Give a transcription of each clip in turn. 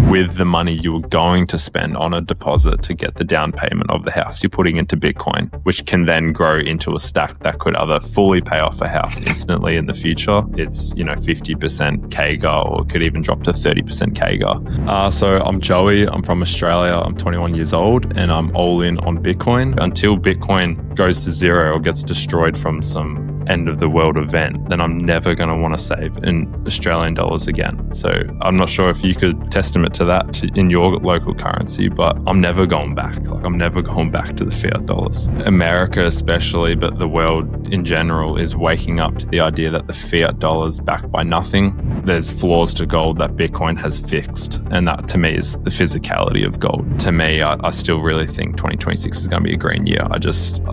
with the money you were going to spend on a deposit to get the down payment of the house you're putting into Bitcoin, which can then grow into a stack that could either fully pay off a house instantly in the future. It's, 50% KGAR, or it could even drop to 30% KGAR. So I'm Joey. I'm from Australia. I'm 21 years old and I'm all in on Bitcoin. Until Bitcoin goes to zero or gets destroyed from some end of the world event, then I'm never going to want to save in Australian dollars again. So I'm not sure if you could testament to that in your local currency, but I'm never going back. I'm never going back to the fiat dollars. America especially, but the world in general, is waking up to the idea that the fiat dollar is backed by nothing. There's flaws to gold that Bitcoin has fixed, and that to me is the physicality of gold. To me, I still really think 2026 is going to be a green year.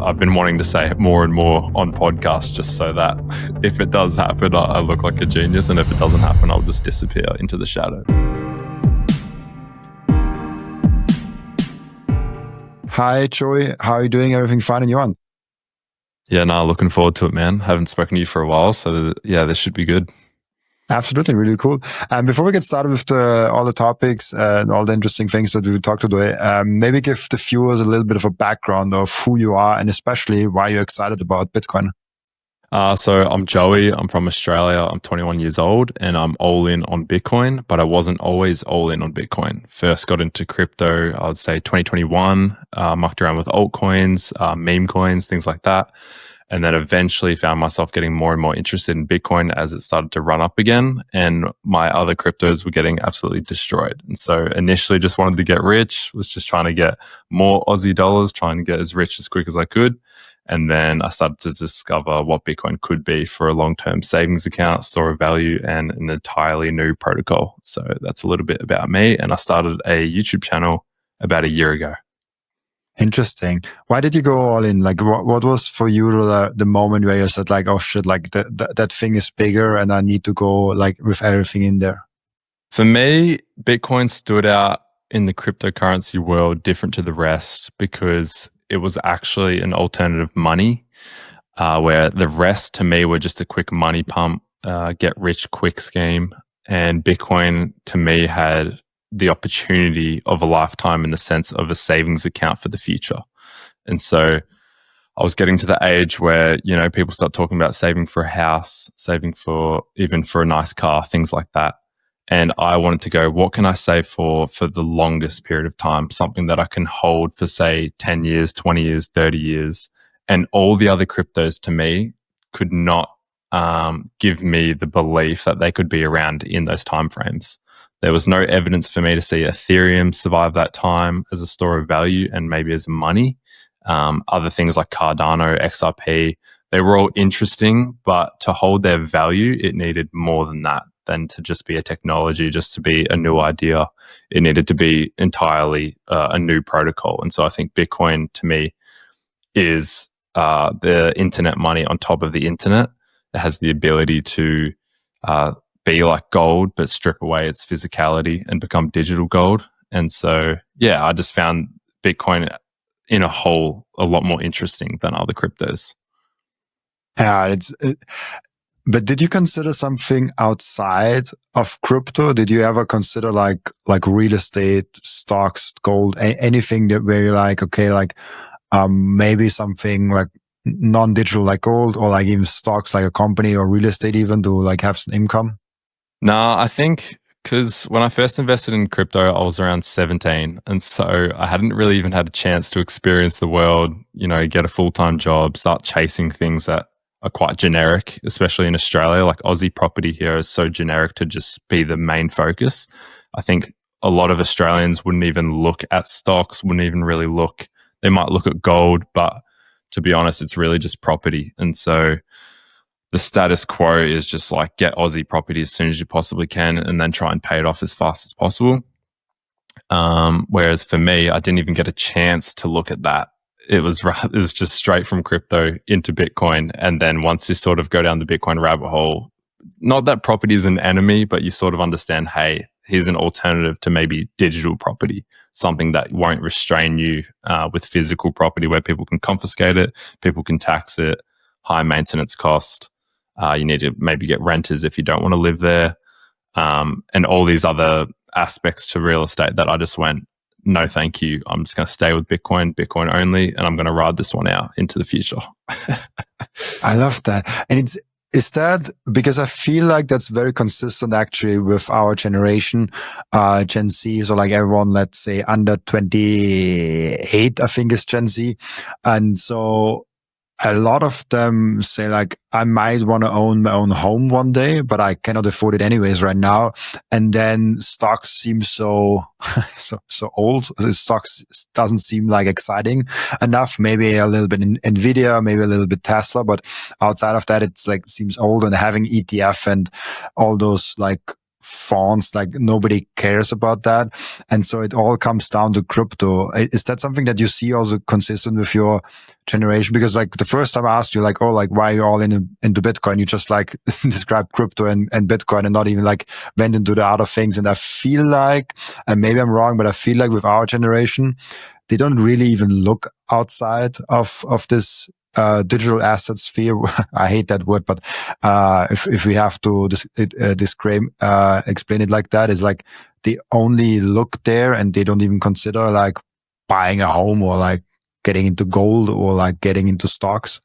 I've been wanting to say it more and more on podcasts, just so that if it does happen, I look like a genius, and if it doesn't happen, I'll just disappear into the shadow. Hi, Joey. How are you doing? Everything fine in Yuan? Yeah, looking forward to it, man. Haven't spoken to you for a while, so this should be good. Absolutely, really cool. And before we get started with all the topics and all the interesting things that we will talk today, maybe give the viewers a little bit of a background of who you are and especially why you're excited about Bitcoin. So I'm Joey. I'm from Australia. I'm 21 years old and I'm all in on Bitcoin, but I wasn't always all in on Bitcoin. First got into crypto, I would say 2021, mucked around with altcoins, meme coins, things like that. And then eventually found myself getting more and more interested in Bitcoin as it started to run up again. And my other cryptos were getting absolutely destroyed. And so initially just wanted to get rich, was just trying to get more Aussie dollars, trying to get as rich as quick as I could. And then I started to discover what Bitcoin could be for a long-term savings account, store of value, and an entirely new protocol. So that's a little bit about me. And I started a YouTube channel about a year ago. Interesting. Why did you go all in? Like, what was for you the moment where you said, like, oh shit, like that thing is bigger and I need to go like with everything in there? For me, Bitcoin stood out in the cryptocurrency world different to the rest because it was actually an alternative money, where the rest to me were just a quick money pump, get rich quick scheme. And Bitcoin to me had the opportunity of a lifetime in the sense of a savings account for the future. And so I was getting to the age where, people start talking about saving for a house, saving for a nice car, things like that. And I wanted to go, what can I save for the longest period of time? Something that I can hold for, say, 10 years, 20 years, 30 years. And all the other cryptos to me could not give me the belief that they could be around in those timeframes. There was no evidence for me to see Ethereum survive that time as a store of value and maybe as money. Other things like Cardano, XRP, they were all interesting, but to hold their value, it needed more than that, than to just be a technology, just to be a new idea. It needed to be entirely a new protocol. And so I think Bitcoin to me is the internet money on top of the internet. It has the ability to be like gold, but strip away its physicality and become digital gold. And so, I just found Bitcoin in a whole a lot more interesting than other cryptos. Yeah, but did you consider something outside of crypto? Did you ever consider like real estate, stocks, gold, anything that where you're like, okay, like maybe something like non-digital like gold, or like even stocks like a company or real estate even to like have some income? No, I think because when I first invested in crypto, I was around 17. And so I hadn't really even had a chance to experience the world, get a full-time job, start chasing things that are quite generic, especially in Australia. Like Aussie property here is so generic to just be the main focus. I think a lot of Australians wouldn't even look at stocks, wouldn't even really look. They might look at gold, but to be honest, it's really just property. And so the status quo is just like get Aussie property as soon as you possibly can and then try and pay it off as fast as possible. Whereas for me, I didn't even get a chance to look at that. It was just straight from crypto into Bitcoin. And then once you sort of go down the Bitcoin rabbit hole, not that property is an enemy, but you sort of understand, hey, here's an alternative to maybe digital property, something that won't restrain you with physical property where people can confiscate it, people can tax it, high maintenance cost. You need to maybe get renters if you don't want to live there. And all these other aspects to real estate that I just went, no, thank you. I'm just going to stay with Bitcoin only, and I'm going to ride this one out into the future. I love that. And is that because I feel like that's very consistent actually with our generation, Gen Z. So like everyone, let's say under 28, I think is Gen Z. And so a lot of them say like, I might want to own my own home one day, but I cannot afford it anyways right now. And then stocks seem so old. The stocks doesn't seem like exciting enough. Maybe a little bit in Nvidia, maybe a little bit Tesla, but outside of that, it's like seems old. And having ETF and all those like fonts, like nobody cares about that. And so it all comes down to crypto. Is that something that you see also consistent with your generation? Because like the first time I asked you like, oh, like why are you all into Bitcoin? You just like described crypto and Bitcoin and not even like went into the other things. And I feel like, and maybe I'm wrong, but I feel like with our generation, they don't really even look outside of this digital asset sphere. I hate that word, but if we have to explain it like that, is like they only look there and they don't even consider like buying a home or like getting into gold or like getting into stocks.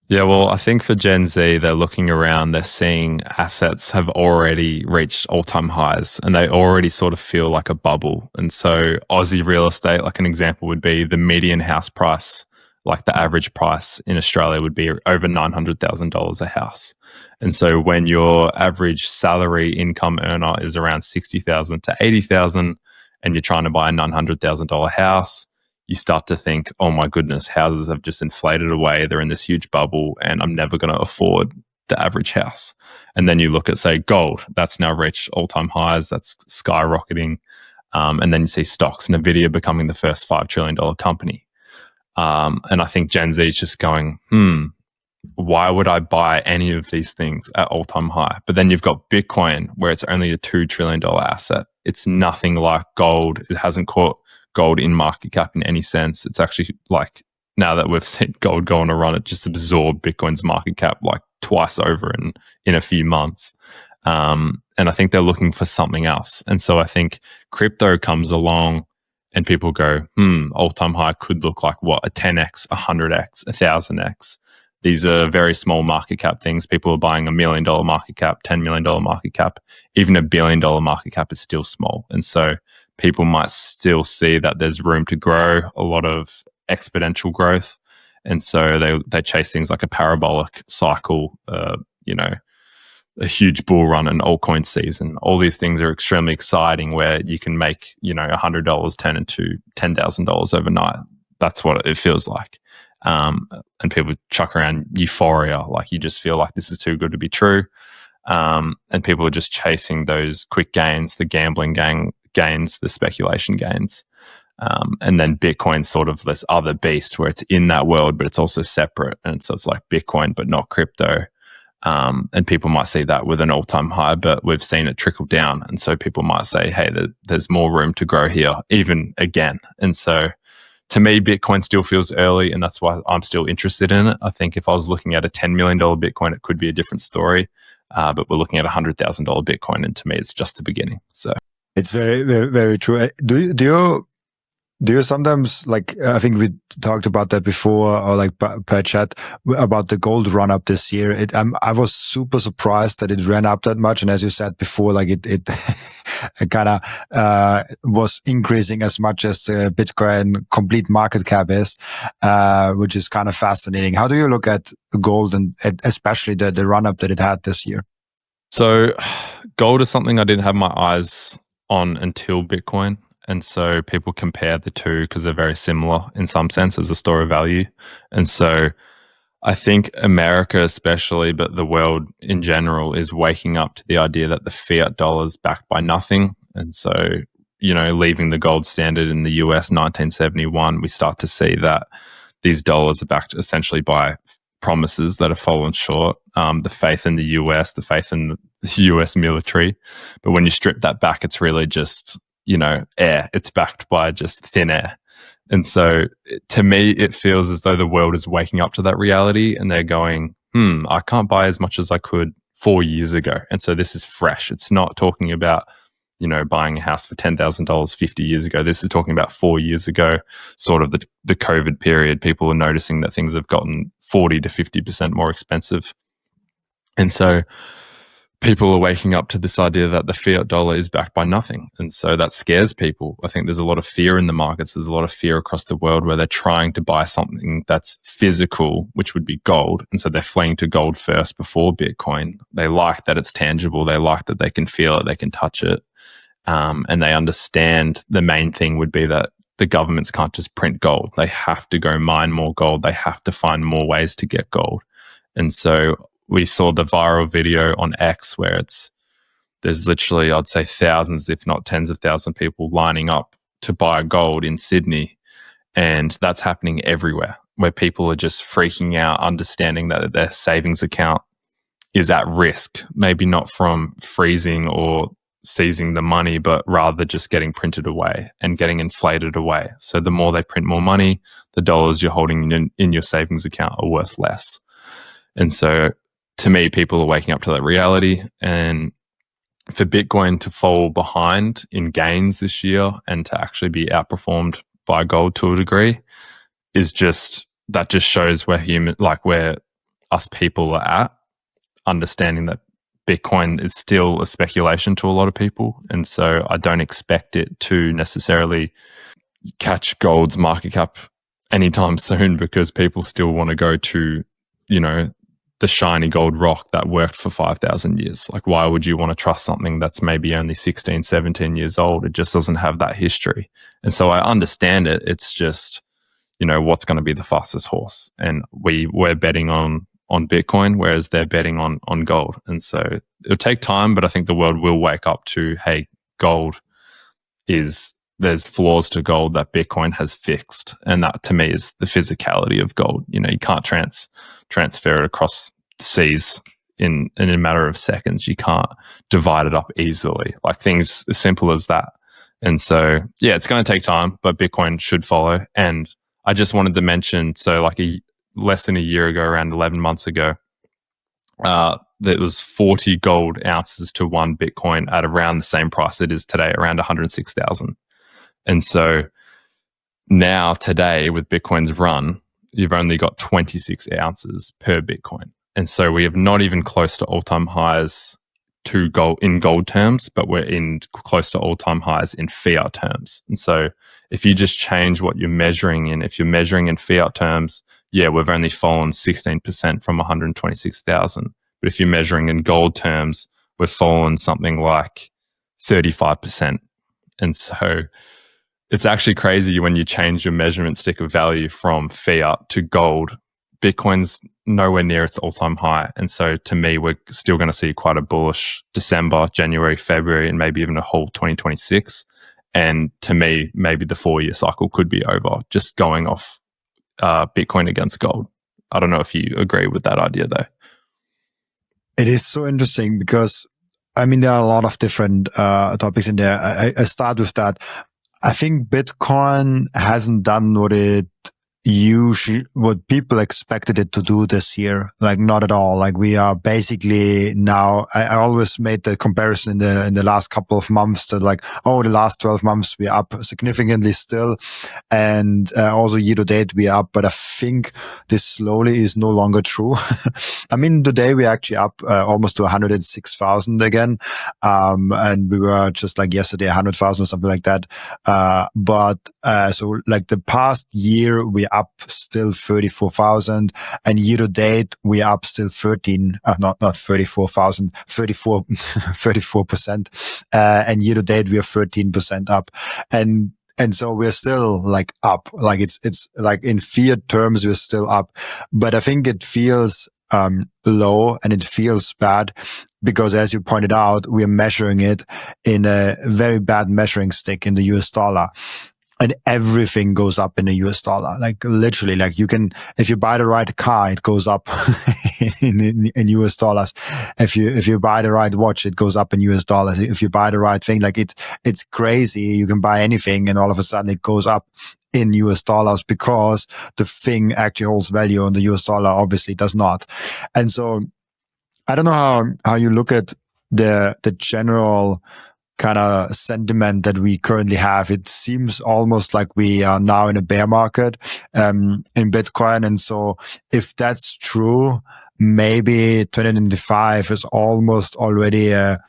Yeah, well, I think for Gen Z, they're looking around, they're seeing assets have already reached all-time highs and they already sort of feel like a bubble. And so Aussie real estate, like an example would be the median house price, like the average price in Australia would be over $900,000 a house. And so when your average salary income earner is around 60,000 to 80,000 and you're trying to buy a $900,000 house, you start to think, oh my goodness, houses have just inflated away. They're in this huge bubble and I'm never going to afford the average house. And then you look at, say, gold, that's now reached all-time highs, that's skyrocketing. And then you see stocks, Nvidia becoming the first $5 trillion company. And I think Gen Z is just going, why would I buy any of these things at all-time high? But then you've got Bitcoin, where it's only a $2 trillion asset. It's nothing like gold. It hasn't caught gold in market cap in any sense. It's actually like, now that we've seen gold go on a run, it just absorbed Bitcoin's market cap like twice over in a few months. And I think they're looking for something else. And so I think crypto comes along and people go, all-time high could look like what? A 10x, a 100x, a 1000x. These are very small market cap things. People are buying $1 million market cap, $10 million market cap. Even $1 billion market cap is still small. And so people might still see that there's room to grow, a lot of exponential growth. And so they chase things like a parabolic cycle, a huge bull run, an altcoin season. All these things are extremely exciting where you can make, $100 turn into $10,000 overnight. That's what it feels like. And people chuck around euphoria, like you just feel like this is too good to be true. And people are just chasing those quick gains, the gambling gains, the speculation gains. And then Bitcoin's sort of this other beast where it's in that world, but it's also separate. And so it's like Bitcoin, but not crypto. And people might see that with an all-time high, but we've seen it trickle down. And so people might say, hey, there's more room to grow here, even again. And so to me, Bitcoin still feels early, and that's why I'm still interested in it. I think if I was looking at a $10 million Bitcoin, it could be a different story. But we're looking at a $100,000 Bitcoin, and to me, it's just the beginning. So it's very, very, very true. Do you sometimes, like, I think we talked about that before, or like per chat about the gold run up this year. I was super surprised that it ran up that much. And as you said before, like it kind of, was increasing as much as the Bitcoin complete market cap is, which is kind of fascinating. How do you look at gold and especially the run up that it had this year? So gold is something I didn't have my eyes on until Bitcoin. And so people compare the two because they're very similar in some sense as a store of value. And so I think America especially, but the world in general, is waking up to the idea that the fiat dollar is backed by nothing. And so, leaving the gold standard in the US 1971, we start to see that these dollars are backed essentially by promises that have fallen short. The faith in the US, the faith in the US military. But when you strip that back, it's really just air. It's backed by just thin air. And so to me, it feels as though the world is waking up to that reality and they're going, I can't buy as much as I could 4 years ago. And so this is fresh. It's not talking about buying a house for $10,000 50 years ago. This is talking about 4 years ago, sort of the COVID period. People are noticing that things have gotten 40 to 50% more expensive. And so people are waking up to this idea that the fiat dollar is backed by nothing. And so that scares people. I think there's a lot of fear in the markets. There's a lot of fear across the world where they're trying to buy something that's physical, which would be gold. And so they're fleeing to gold first before Bitcoin. They like that it's tangible. They like that they can feel it, they can touch it. And they understand the main thing would be that the governments can't just print gold. They have to go mine more gold. They have to find more ways to get gold. And so we saw the viral video on X where there's literally, I'd say, thousands, if not tens of thousands of people lining up to buy gold in Sydney. And that's happening everywhere, where people are just freaking out, understanding that their savings account is at risk, maybe not from freezing or seizing the money, but rather just getting printed away and getting inflated away. So the more they print more money, the dollars you're holding in your savings account are worth less. And so to me, people are waking up to that reality. And for Bitcoin to fall behind in gains this year and to actually be outperformed by gold to a degree that just shows where us people are at, understanding that Bitcoin is still a speculation to a lot of people. And so I don't expect it to necessarily catch gold's market cap anytime soon, because people still want to go to, the shiny gold rock that worked for 5,000 years. Like, why would you want to trust something that's maybe only 16, 17 years old? It just doesn't have that history. And so I understand it. It's just, what's going to be the fastest horse? And we're betting on Bitcoin, whereas they're betting on gold. And so it'll take time, but I think the world will wake up to, hey, there's flaws to gold that Bitcoin has fixed. And that to me is the physicality of gold. You can't transfer it across seas in a matter of seconds. You can't divide it up easily, like things as simple as that. And so, yeah, it's going to take time, but Bitcoin should follow. And I just wanted to mention, so like less than a year ago, around 11 months ago, there was 40 gold ounces to one Bitcoin at around the same price it is today, around 106,000. And so now today with Bitcoin's run, you've only got 26 ounces per Bitcoin. And so we have not even close to all-time highs to gold in gold terms, but we're in close to all-time highs in fiat terms. And so if you just change what you're measuring in, if you're measuring in fiat terms, yeah, we've only fallen 16% from 126,000. But if you're measuring in gold terms, we've fallen something like 35%. And so it's actually crazy when you change your measurement stick of value from fiat to gold. Bitcoin's nowhere near its all-time high. And so to me, we're still going to see quite a bullish December, January, February, and maybe even a whole 2026. And to me, maybe the 4-year cycle could be over, just going off Bitcoin against gold. I don't know if you agree with that idea, though. It is so interesting because, there are a lot of different topics in there. I start with that. I think Bitcoin hasn't done what people expected it to do this year. Like, not at all. Like, we are basically now, I always made the comparison in the last couple of months that the last 12 months we're up significantly still. And also year to date we're up, but I think this slowly is no longer true. Today we're actually up almost to 106,000 again. And we were just like yesterday, 100,000 or something like that. So like the past year we're up still 34,000, and year to date we're up still 34%. And year to date we are 13% up. And so we're still like up, like it's like in fiat terms, we're still up, but I think it feels low and it feels bad because, as you pointed out, we're measuring it in a very bad measuring stick in the US dollar. And everything goes up in the US dollar. Like literally, like if you buy the right car, it goes up in US dollars. If you buy the right watch, it goes up in US dollars. If you buy the right thing, like it's crazy. You can buy anything and all of a sudden it goes up in US dollars because the thing actually holds value and the US dollar obviously does not. And so I don't know how you look at the general kind of sentiment that we currently have. It seems almost like we are now in a bear market in Bitcoin. And so if that's true, maybe 2025 is almost already a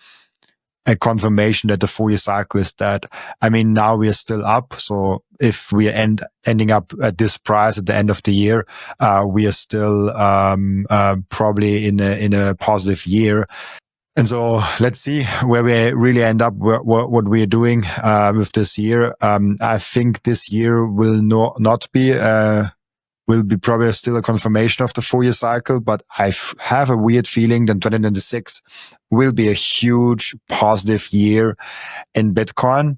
confirmation that the 4-year cycle is dead. I mean, now we are still up. So if we ending up at this price at the end of the year, we are still probably in a positive year. And so let's see where we really end up, what we are doing with this year. I think this year will not be will be probably still a confirmation of the 4-year cycle, but I have a weird feeling that 2026 will be a huge positive year in Bitcoin.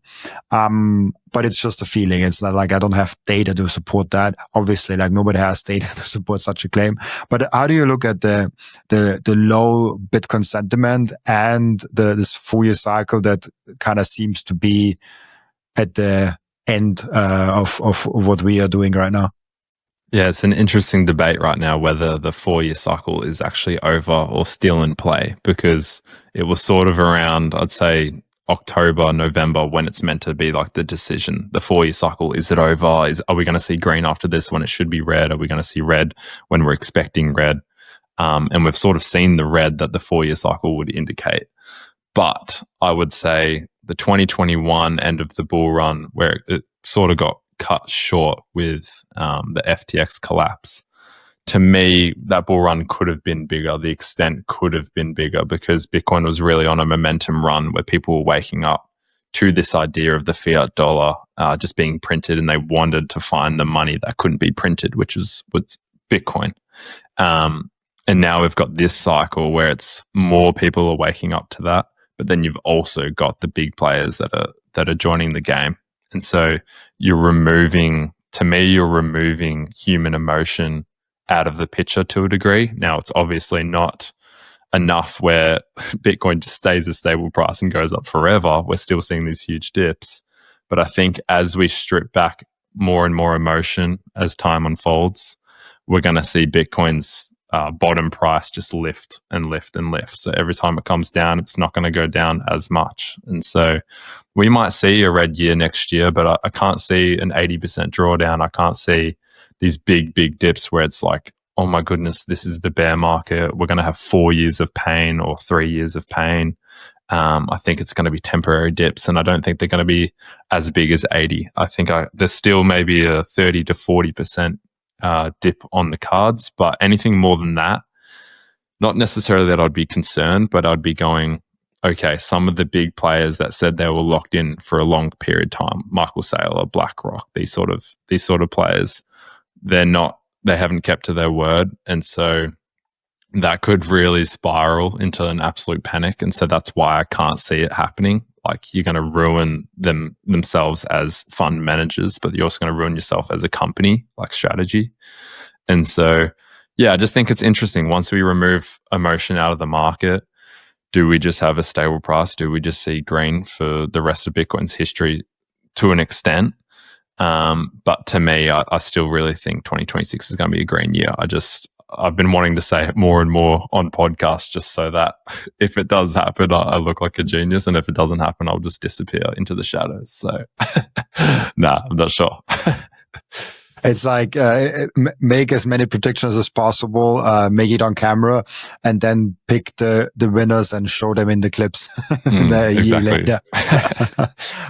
But it's just a feeling. It's not like I don't have data to support that. Obviously, like nobody has data to support such a claim. But how do you look at the low Bitcoin sentiment and this 4-year cycle that kind of seems to be at the end of what we are doing right now? Yeah, it's an interesting debate right now whether the 4-year cycle is actually over or still in play, because it was sort of around, I'd say, October, November, when it's meant to be like the decision. The 4-year cycle, is it over? Are we going to see green after this when it should be red? Are we going to see red when we're expecting red? And we've sort of seen the red that the 4-year cycle would indicate. But I would say the 2021 end of the bull run, where it sort of got cut short with the FTX collapse. To me, that bull run could have been bigger. The extent could have been bigger because Bitcoin was really on a momentum run where people were waking up to this idea of the fiat dollar just being printed, and they wanted to find the money that couldn't be printed, which was Bitcoin. And now we've got this cycle where it's more people are waking up to that, but then you've also got the big players that are joining the game. And so you're removing human emotion out of the picture to a degree. Now, it's obviously not enough where Bitcoin just stays a stable price and goes up forever. We're still seeing these huge dips. But I think as we strip back more and more emotion as time unfolds, we're going to see Bitcoin's bottom price just lift and lift and lift. So every time it comes down, it's not going to go down as much. And so we might see a red year next year, but I can't see an 80% drawdown. I can't see these big dips where it's like, oh my goodness, this is the bear market. We're going to have 4 years of pain or 3 years of pain. I think it's going to be temporary dips, and I don't think they're going to be as big as 80. I think there's still maybe a 30 to 40% dip on the cards, but anything more than that, not necessarily that I'd be concerned, but I'd be going, okay, some of the big players that said they were locked in for a long period of time, Michael Saylor, BlackRock, these sort of players, they haven't kept to their word. And so that could really spiral into an absolute panic. And so that's why I can't see it happening. Like, you're going to ruin themselves as fund managers, but you're also going to ruin yourself as a company, like strategy. And so, yeah, I just think it's interesting. Once we remove emotion out of the market, do we just have a stable price? Do we just see green for the rest of Bitcoin's history to an extent? But to me, I still really think 2026 is going to be a green year. I've been wanting to say it more and more on podcasts just so that if it does happen, I look like a genius. And if it doesn't happen, I'll just disappear into the shadows. So, nah, I'm not sure. It's like make as many predictions as possible, make it on camera, and then pick the winners and show them in the clips a year later.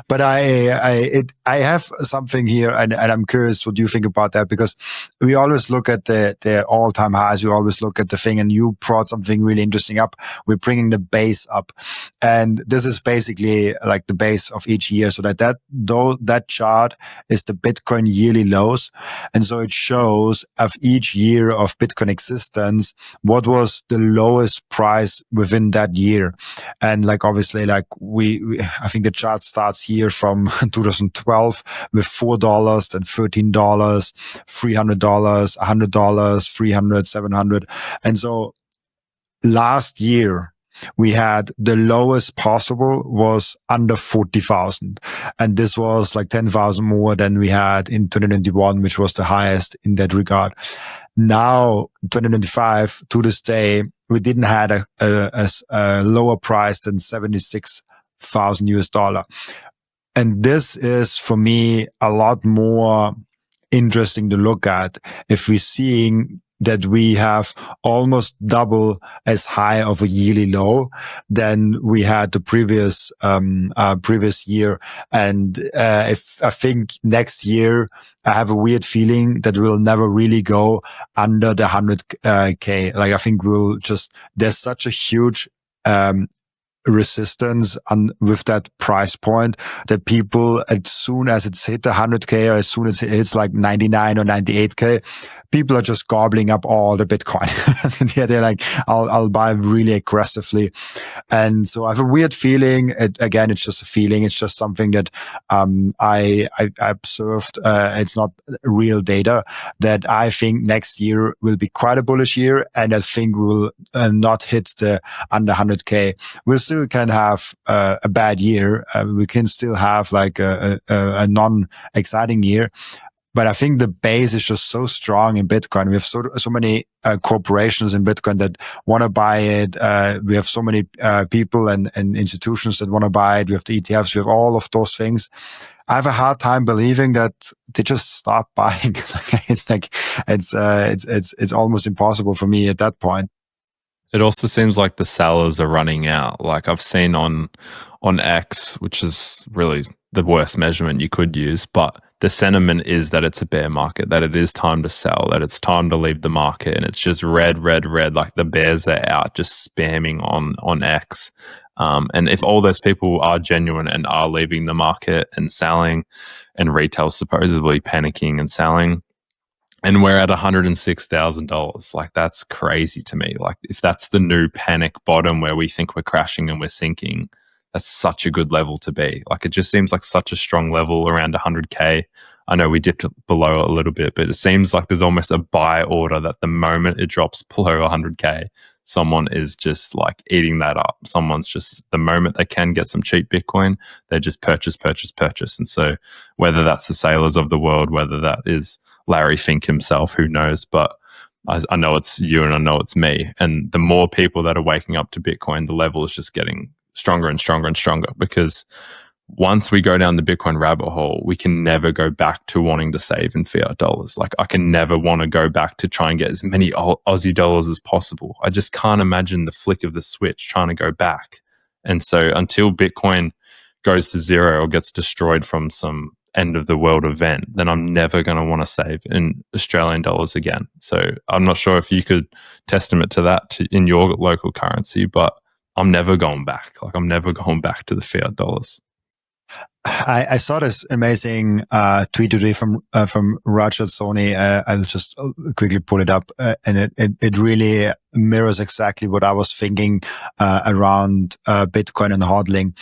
But I have something here, and I'm curious what you think about that, because we always look at the all-time highs. We always look at the thing, and you brought something really interesting up. We're bringing the base up, and this is basically like the base of each year. So that chart is the Bitcoin yearly lows. And so it shows of each year of Bitcoin existence, what was the lowest price within that year. And like, obviously, like I think the chart starts here from 2012 with $4, then $13, $300, $100, $300, $700. And so last year, we had the lowest possible was under 40,000. And this was like 10,000 more than we had in 2021, which was the highest in that regard. Now, 2025, to this day, we didn't have a lower price than 76,000. $100,000 US. And this is for me a lot more interesting to look at if we're seeing that we have almost double as high of a yearly low than we had the previous year. And if I think next year, I have a weird feeling that we'll never really go under the 100K. Like I think there's such a huge resistance with that price point that people, as soon as it's hit 100K or as soon as it hits like 99 or 98K, people are just gobbling up all the Bitcoin. Yeah, they're like, I'll buy really aggressively. And so I have a weird feeling. Again, it's just a feeling. It's just something that I observed. It's not real data, that I think next year will be quite a bullish year. And I think we will not hit the under 100K. We'll still can have a bad year. We can still have like a non-exciting year. But I think the base is just so strong in Bitcoin. We have so many corporations in Bitcoin that want to buy it. We have so many people and institutions that want to buy it. We have the ETFs. We have all of those things. I have a hard time believing that they just stop buying. It's almost impossible for me at that point. It also seems like the sellers are running out. Like I've seen on X, which is really the worst measurement you could use, but the sentiment is that it's a bear market, that it is time to sell, that it's time to leave the market, and it's just red, like the bears are out just spamming on X. And if all those people are genuine and are leaving the market and selling, and retail supposedly panicking and selling, and we're at $106,000. Like that's crazy to me. Like if that's the new panic bottom where we think we're crashing and we're sinking, that's such a good level to be. Like it just seems like such a strong level around 100K. I know we dipped below a little bit, but it seems like there's almost a buy order that the moment it drops below 100K, someone is just like eating that up. Someone's just, the moment they can get some cheap Bitcoin, they just purchase. And so whether that's the sailors of the world, whether that is Larry Fink himself, who knows, but I know it's you and I know it's me. And the more people that are waking up to Bitcoin, the level is just getting stronger and stronger and stronger, because once we go down the Bitcoin rabbit hole, we can never go back to wanting to save in fiat dollars. Like I can never want to go back to try and get as many Aussie dollars as possible. I just can't imagine the flick of the switch trying to go back. And so until Bitcoin goes to zero or gets destroyed from some end of the world event, then I'm never going to want to save in Australian dollars again. So I'm not sure if you could testament to that in your local currency, but I'm never going back. Like I'm never going back to the fiat dollars. I saw this amazing tweet today from Roger Sony. I'll just quickly pull it up, and it really mirrors exactly what I was thinking around Bitcoin and hodling.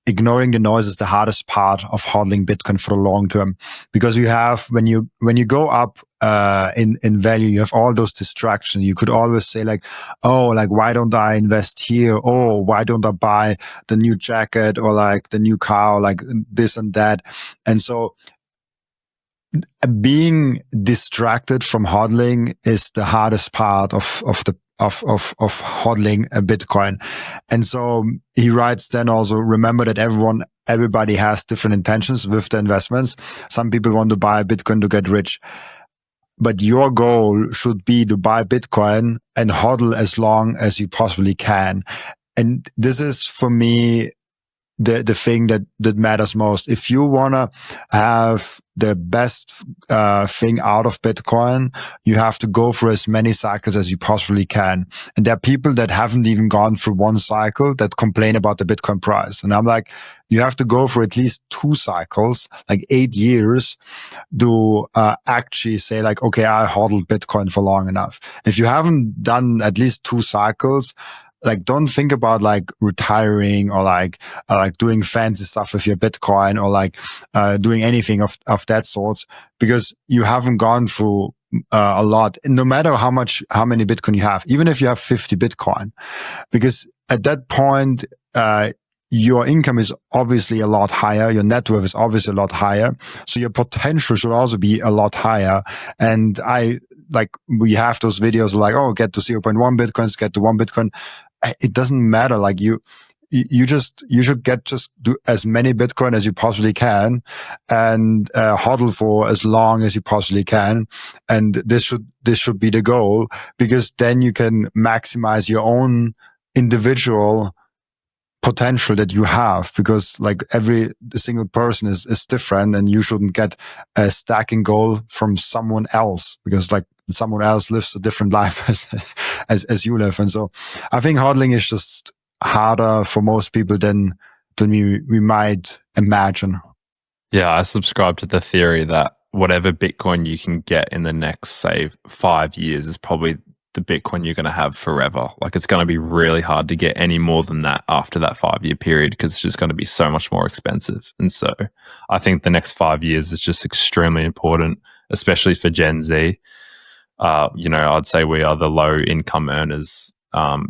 Ignoring the noise is the hardest part of hodling Bitcoin for the long term, because you have when you go up in value, you have all those distractions. You could always say like, oh, like why don't I invest here? Oh, why don't I buy the new jacket or like the new car or like this and that? And so being distracted from hodling is the hardest part of hodling a Bitcoin. And so he writes then also, remember that everybody has different intentions with the investments. Some people want to buy Bitcoin to get rich, but your goal should be to buy Bitcoin and hodl as long as you possibly can. And this is for me the thing that matters most. If you want to have the best thing out of Bitcoin, you have to go for as many cycles as you possibly can. And there are people that haven't even gone through one cycle that complain about the Bitcoin price. And I'm like, you have to go for at least 2 cycles, like 8 years, to actually say like, okay, I hodled Bitcoin for long enough. If you haven't done at least 2 cycles, like, don't think about like retiring or like doing fancy stuff with your Bitcoin or like doing anything of that sort, because you haven't gone through a lot. And no matter how many Bitcoin you have, even if you have 50 Bitcoin, because at that point, your income is obviously a lot higher. Your net worth is obviously a lot higher. So your potential should also be a lot higher. And we have those videos like, oh, get to 0.1 Bitcoins, get to 1 Bitcoin. It doesn't matter. Like you you should just do as many Bitcoin as you possibly can, and hodl for as long as you possibly can, and this should be the goal, because then you can maximize your own individual potential that you have, because like every single person is different, and you shouldn't get a stacking goal from someone else, because like someone else lives a different life as you live. And so I think hodling is just harder for most people than we might imagine. Yeah, I subscribe to the theory that whatever Bitcoin you can get in the next, say, 5 years is probably the Bitcoin you're going to have forever. Like, it's going to be really hard to get any more than that after that 5-year period, because it's just going to be so much more expensive. And so I think the next 5 years is just extremely important, especially for Gen Z. I'd say we are the low income earners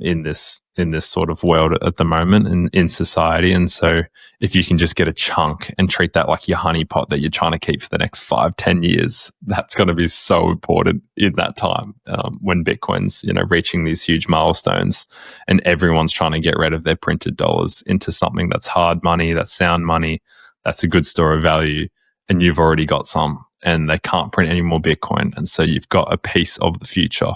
in this sort of world at the moment in society. And so if you can just get a chunk and treat that like your honeypot that you're trying to keep for the next 5-10 years, that's going to be so important in that time when Bitcoin's reaching these huge milestones, and everyone's trying to get rid of their printed dollars into something that's hard money, that's sound money, that's a good store of value, and you've already got some, and they can't print any more Bitcoin, and so you've got a piece of the future.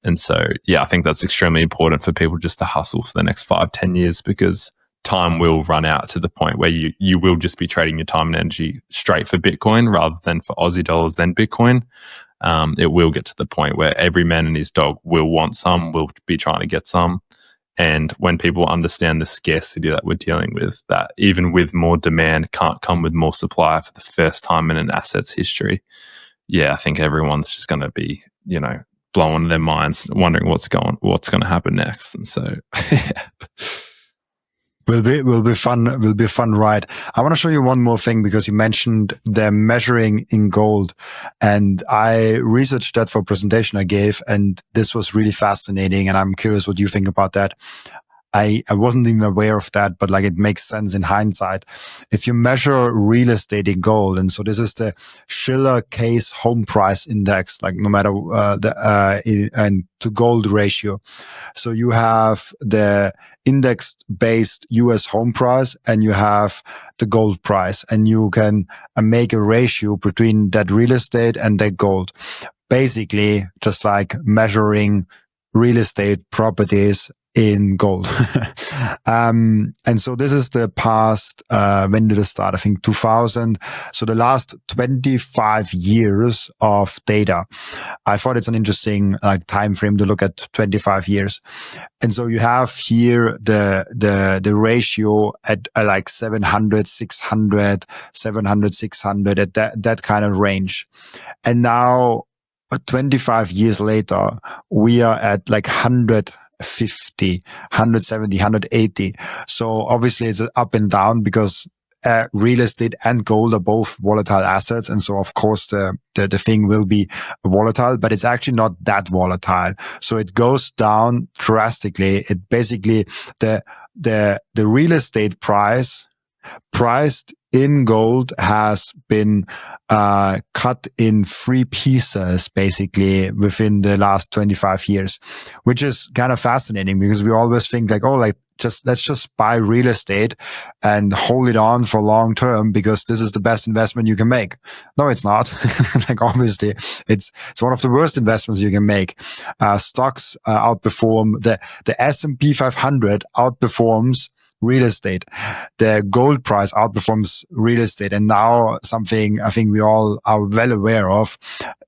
And so, yeah, I think that's extremely important for people just to hustle for the next 5-10 years, because time will run out to the point where you will just be trading your time and energy straight for Bitcoin rather than for Aussie dollars, then Bitcoin. It will get to the point where every man and his dog will want some, will be trying to get some. And when people understand the scarcity that we're dealing with, that even with more demand can't come with more supply for the first time in an asset's history, yeah, I think everyone's just going to be, blowing their minds, wondering what's going to happen next. And so, yeah. Will be fun. Will be a fun ride. I want to show you one more thing, because you mentioned the measuring in gold, and I researched that for a presentation I gave, and this was really fascinating. And I'm curious what you think about that. I wasn't even aware of that, but like it makes sense in hindsight. If you measure real estate in gold, and so this is the Schiller Case Home Price Index, like no matter and to gold ratio. So you have the index-based US home price, and you have the gold price, and you can make a ratio between that real estate and that gold. Basically, just like measuring real estate properties in gold. And so this is the past, when did it start? I think 2000. So the last 25 years of data. I thought it's an interesting time frame to look at 25 years. And so you have here the ratio at like 700, 600, 700, 600 at that kind of range. And now 25 years later, we are at like 150, 170, 180. So obviously it's up and down, because real estate and gold are both volatile assets. And so of course the thing will be volatile, but it's actually not that volatile. So it goes down drastically. It basically, the real estate price priced in gold has been cut in 3 pieces basically within the last 25 years, which is kind of fascinating, because we always think like, let's just buy real estate and hold it on for long term, because this is the best investment you can make. No, it's not. Like obviously it's one of the worst investments you can make. Stocks outperform the S&P 500 outperforms real estate. The gold price outperforms real estate. And now something I think we all are well aware of,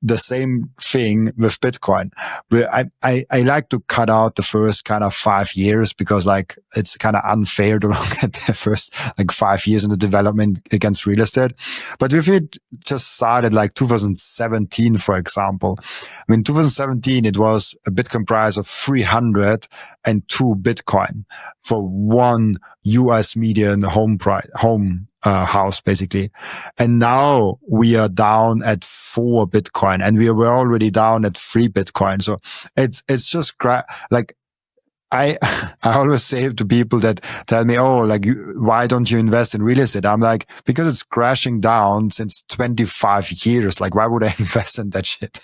the same thing with Bitcoin. I like to cut out the first kind of 5 years, because like it's kind of unfair to look at the first like 5 years in the development against real estate. But if it just started like 2017, for example, I mean, 2017, it was a Bitcoin price of 302 Bitcoin for one US median house basically. And now we are down at 4 Bitcoin, and we were already down at 3 Bitcoin. So it's just like I I always say to people that tell me, oh, like, why don't you invest in real estate? I'm like, because it's crashing down since 25 years. Like, why would I invest in that shit?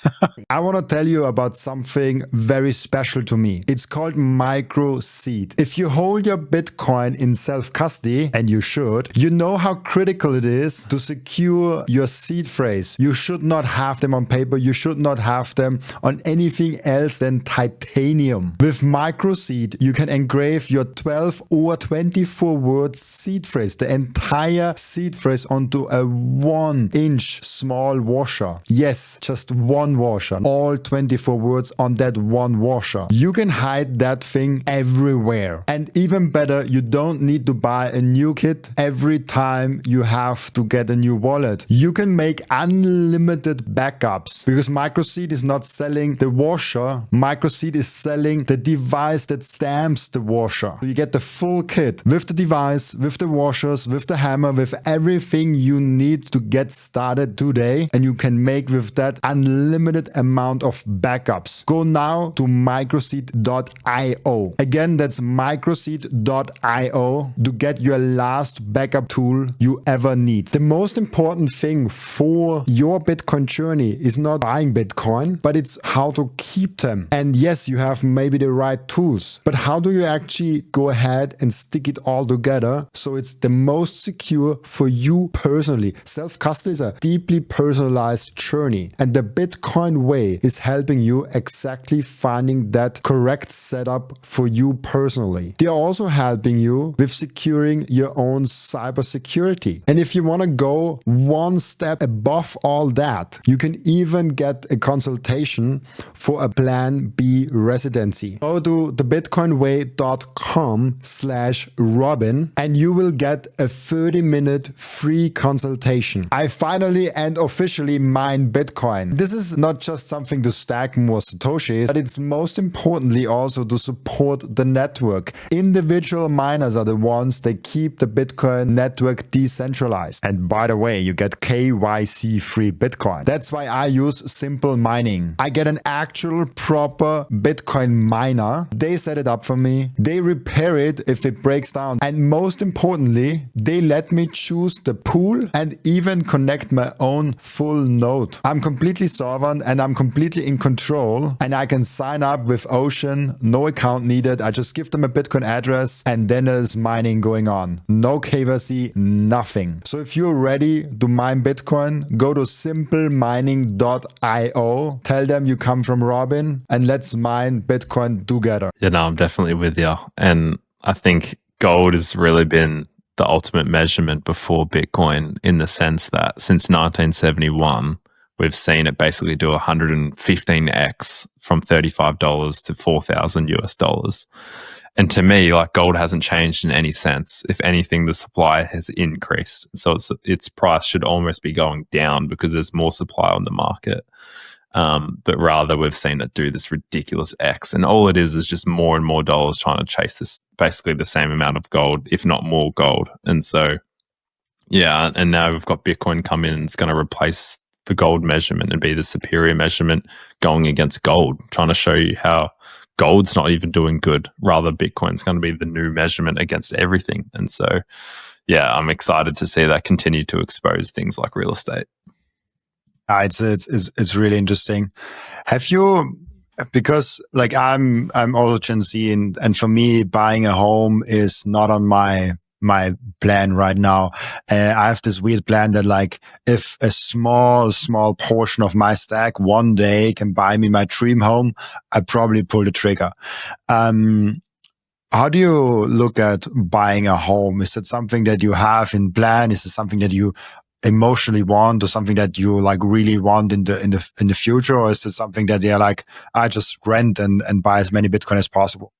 I want to tell you about something very special to me. It's called Microseed. If you hold your Bitcoin in self-custody, and you should, you know how critical it is to secure your seed phrase. You should not have them on paper. You should not have them on anything else than titanium. With Microseed, you can engrave your 12 or 24 word seed phrase, the entire seed phrase, onto a 1-inch small washer. Yes, just one washer. All 24 words on that one washer. You can hide that thing everywhere. And even better, you don't need to buy a new kit every time you have to get a new wallet. You can make unlimited backups because Microseed is not selling the washer. Microseed is selling the device that stamps the washer. So you get the full kit with the device, with the washers, with the hammer, with everything you need to get started today. And you can make with that unlimited amount of backups. Go now to microseed.io. Again, that's microseed.io to get your last backup tool you ever need. The most important thing for your Bitcoin journey is not buying Bitcoin, but it's how to keep them. And yes, you have maybe the right tools, but how do you actually go ahead and stick it all together so it's the most secure for you personally? Self-custody is a deeply personalized journey, and the Bitcoin way is helping you exactly finding that correct setup for you personally. They're also helping you with securing your own cybersecurity. And if you want to go one step above all that, you can even get a consultation for a Plan B residency. Go to thebitcoinway.com/Robin and you will get a 30-minute free consultation. I finally and officially mine Bitcoin. This is not just something to stack more Satoshis, but it's most importantly also to support the network. Individual miners are the ones that keep the Bitcoin network decentralized. And by the way, you get KYC free Bitcoin. That's why I use Simple Mining. I get an actual proper Bitcoin miner. They set it up for me. They repair it if it breaks down. And most importantly, they let me choose the pool and even connect my own full node. I'm completely sovereign and I'm completely in control, and I can sign up with Ocean, no account needed. I just give them a Bitcoin address and then there's mining going on. No KYC, nothing. So if you're ready to mine Bitcoin, go to simplemining.io, tell them you come from Robin, and let's mine Bitcoin together. Yeah, no, I'm definitely with you. And I think gold has really been the ultimate measurement before Bitcoin, in the sense that since 1971, we've seen it basically do 115x from $35 to $4,000. And to me, like, gold hasn't changed in any sense. If anything, the supply has increased. So its price should almost be going down because there's more supply on the market. But rather, we've seen it do this ridiculous X. And all it is just more and more dollars trying to chase this, basically the same amount of gold, if not more gold. And so, yeah, and now we've got Bitcoin come in and it's going to replace the gold measurement and be the superior measurement going against gold, trying to show you how gold's not even doing good. Rather, Bitcoin's going to be the new measurement against everything. And so, yeah, I'm excited to see that continue to expose things like real estate. It's really interesting. Have you, because like I'm also Gen Z, and for me, buying a home is not on my plan right now. I have this weird plan that, like, if a small portion of my stack one day can buy me my dream home, I probably pull the trigger. How do you look at buying a home? Is it something that you have in plan? Is it something that you emotionally want, or something that you like really want in the future? Or is it something that you're like, I just rent and buy as many Bitcoin as possible?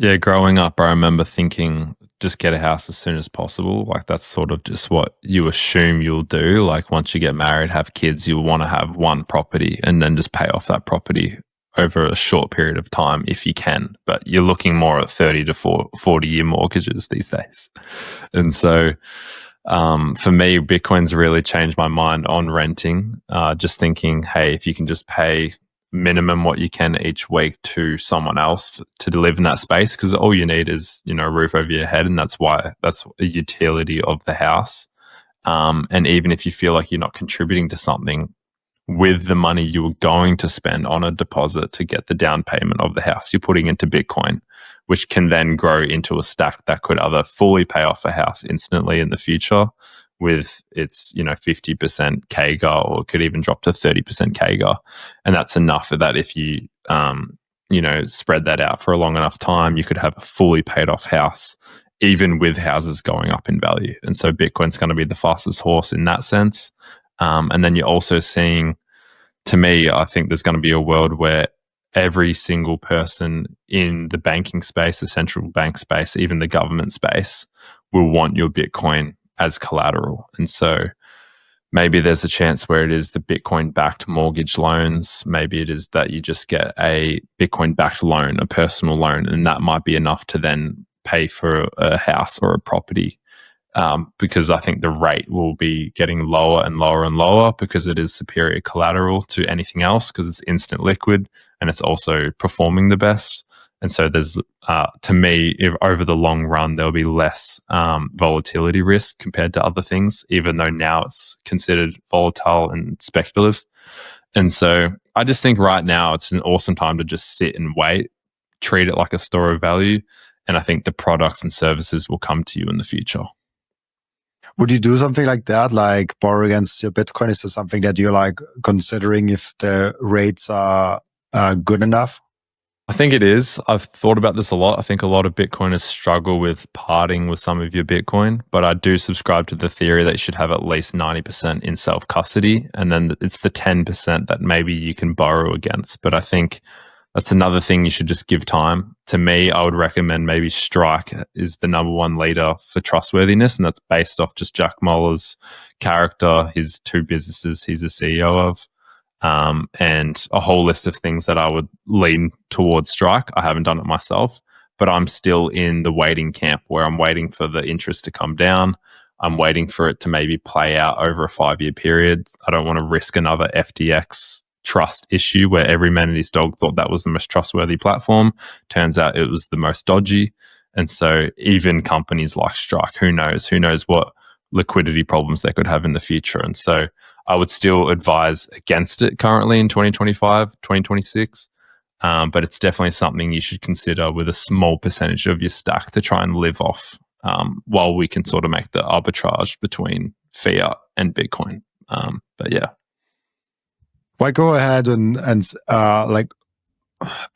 Yeah, growing up, I remember thinking, just get a house as soon as possible. Like, that's sort of just what you assume you'll do. Like, once you get married, have kids, you'll want to have one property and then just pay off that property over a short period of time if you can. But you're looking more at 30 to 40-year mortgages these days. And so for me, Bitcoin's really changed my mind on renting. Just thinking, hey, if you can just pay minimum what you can each week to someone else to live in that space, because all you need is, you know, a roof over your head, and that's a utility of the house. And even if you feel like you're not contributing to something, with the money you were going to spend on a deposit to get the down payment of the house, you're putting into Bitcoin, which can then grow into a stack that could either fully pay off a house instantly in the future with its, you know, 50% CAGR, or it could even drop to 30% CAGR. And that's enough for that. If you, you know, spread that out for a long enough time, you could have a fully paid off house, even with houses going up in value. And so Bitcoin's going to be the fastest horse in that sense. And then you're also seeing, to me, I think there's going to be a world where every single person in the banking space, the central bank space, even the government space, will want your Bitcoin as collateral. And so maybe there's a chance where it is the Bitcoin-backed mortgage loans. Maybe it is that you just get a Bitcoin-backed loan, a personal loan, and that might be enough to then pay for a house or a property. Because I think the rate will be getting lower and lower and lower, because it is superior collateral to anything else, because it's instant liquid and it's also performing the best. And so there's, to me, if over the long run, there'll be less volatility risk compared to other things, even though now it's considered volatile and speculative. And so I just think right now it's an awesome time to just sit and wait, treat it like a store of value. And I think the products and services will come to you in the future. Would you do something like that, like borrow against your Bitcoin? Is this something that you're like considering if the rates are good enough? I think it is. I've thought about this a lot. I think a lot of Bitcoiners struggle with parting with some of your Bitcoin, but I do subscribe to the theory that you should have at least 90% in self-custody, and then it's the 10% that maybe you can borrow against. But I think that's another thing you should just give time. To me, I would recommend maybe Strike is the number one leader for trustworthiness, and that's based off just Jack Muller's character, his two businesses he's the CEO of, and a whole list of things that I would lean towards Strike. I haven't done it myself, but I'm still in the waiting camp where I'm waiting for the interest to come down. I'm waiting for it to maybe play out over a 5-year period. I don't want to risk another FTX trust issue where every man and his dog thought that was the most trustworthy platform. Turns out it was the most dodgy. And so even companies like Strike, who knows what liquidity problems they could have in the future. And so I would still advise against it currently in 2025, 2026. But it's definitely something you should consider with a small percentage of your stack to try and live off, while we can sort of make the arbitrage between fiat and Bitcoin. But yeah. Why go ahead and like,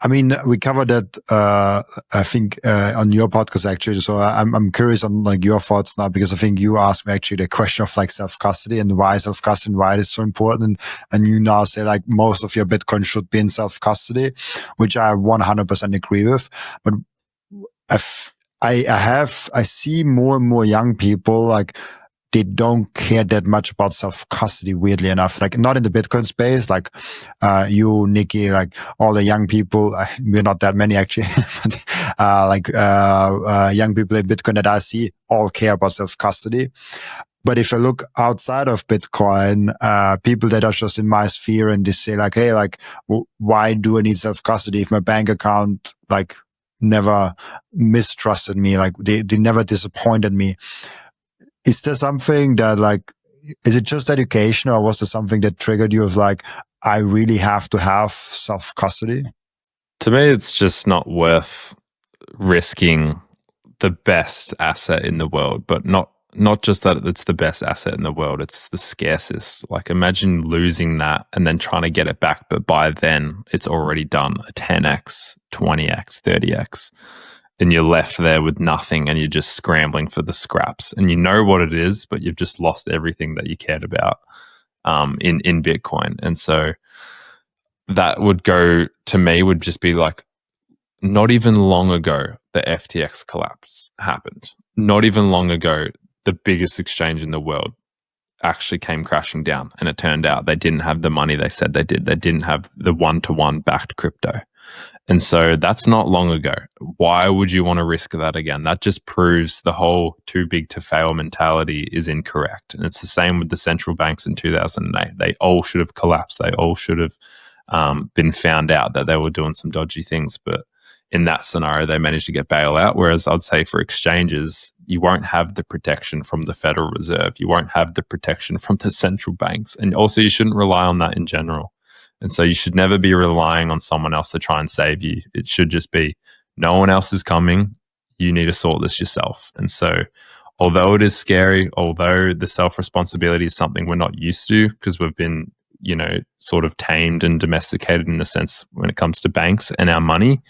I mean, we covered that, I think, on your podcast actually. So I'm curious on like your thoughts now, because I think you asked me actually the question of like self-custody and why self-custody and why it is so important. And you now say like most of your Bitcoin should be in self-custody, which I 100% agree with. But I see more and more young people like, they don't care that much about self-custody, weirdly enough. Like, not in the Bitcoin space, like you, Nikki, like all the young people, we're not that many actually, young people in Bitcoin that I see all care about self-custody. But if I look outside of Bitcoin, people that are just in my sphere and they say like, hey, like, why do I need self-custody if my bank account, like, never mistrusted me, like they never disappointed me? Is there something that like, is it just education, or was there something that triggered you of like, I really have to have self-custody? To me, it's just not worth risking the best asset in the world, but not just that it's the best asset in the world, it's the scarcest. Like, imagine losing that and then trying to get it back, but by then it's already done a 10x, 20x, 30x. And you're left there with nothing, and you're just scrambling for the scraps, and you know what it is, but you've just lost everything that you cared about in Bitcoin. And so that would go, to me, would just be like, not even long ago the FTX collapse happened. Not even long ago the biggest exchange in the world actually came crashing down, and it turned out they didn't have the money they said they did. They didn't have the one-to-one backed crypto. And so that's not long ago. Why would you want to risk that again? That just proves the whole too big to fail mentality is incorrect. And it's the same with the central banks in 2008. They all should have collapsed. They all should have been found out that they were doing some dodgy things. But in that scenario, they managed to get bailout. Whereas I'd say for exchanges, you won't have the protection from the Federal Reserve. You won't have the protection from the central banks. And also, you shouldn't rely on that in general. And so you should never be relying on someone else to try and save you. It should just be, no one else is coming. You need to sort this yourself. And so, although it is scary, although the self-responsibility is something we're not used to because we've been, sort of tamed and domesticated in the sense when it comes to banks and our money,